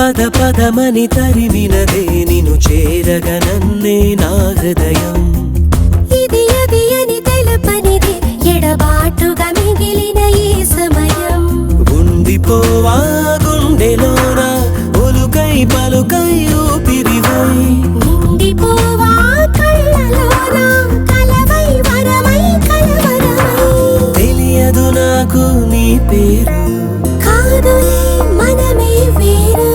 పద పదమని తరిమినదే నిన్ను చేరగా నన్నే నా హృదయం ఇది అది అని తెలపనిదే ఎడబాటుగా మిగిలిన ఈ సమయం ఉండిపోవా గుండెలోన ఒలుకై పలుకై ఊపిరివై నిండిపోవా కళ్ళలోన కలవై వరమై కలవరమై తెలియదు నాకు నీ పేరు కాదులే మనమే వేరు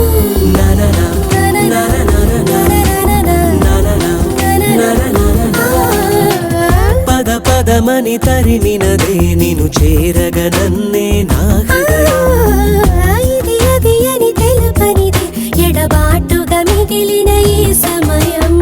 పద పదమని తరిమినదే నిన్ను చేరగా నన్నే నా హృదయం ఇది అది అని తెలపనిదే ఎడబాటుగా మిగిలిన ఈ సమయం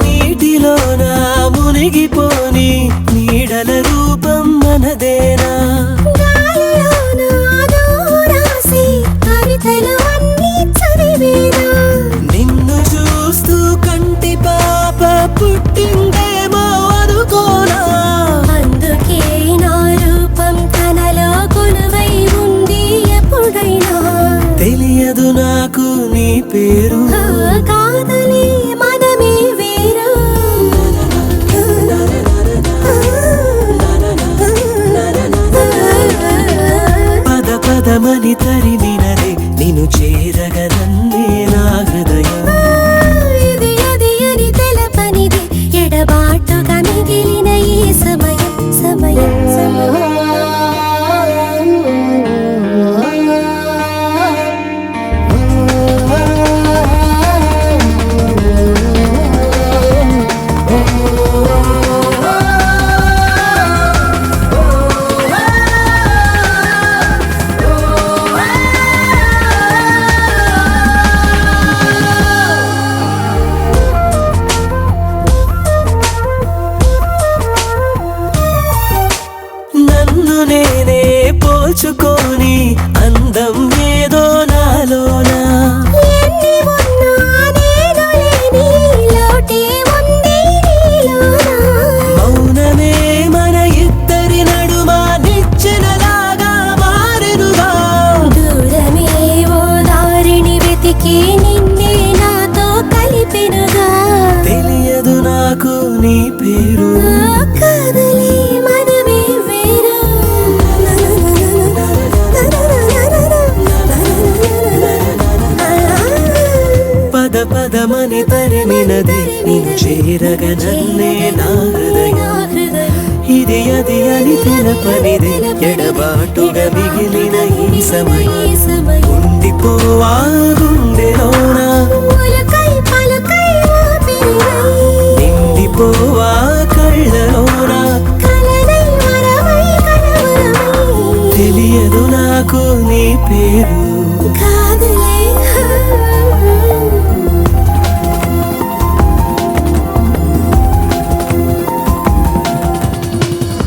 నీటిలోన మునిగిపోని నీడల రూపం మనదేనా గాలిలోన దూరాసి కవితలు అన్నీ చదివేనా నిన్ను చూస్తూ కంటి పాప పుట్టిందేమో అనుకోనా అందుకే నా రూపం తనలో కొలువై ఉంది ఎప్పుడైనా తెలియదు నాకు నీ పేరు కాదులే మనమే వేరు పద పదమని తరిమినదే నిన్ను చేరగా నన్నే నా హృదయం ఇది అది అని తెలపనిదే ఎడబాటుగా మిగిలిన ఈ సమయం సమయం నన్ను నేనే పోల్చుకొని అందం ఏదో నాలోనా ఎన్ని ఉన్నా నేను లేని లోటే ఉంది నీలోన మౌనమే మన ఇద్దరి నడుమ నిచ్చెనలాగా మారెనుగా దూరమే ఓ దారిని వెతికి నిన్నే నాతో కలిపెనుగా తెలియదు నాకు నీ పేరు కాదులే మనమే వేరు పద పదమని తరిమినదే నిన్ను చేరగా నన్నే నా హృదయం ఇది అది అని తెలపనిదే ఎడబాటుగా మిగిలిన ఈ సమయం ఉండిపోవా గుండెలోన ఉలకై పలకై ఊపిరివై నిండిపోవా కళ్ళలోన కలనై వరమై కలవరమై తెలియదు నాకు నీ పేరు కాదులే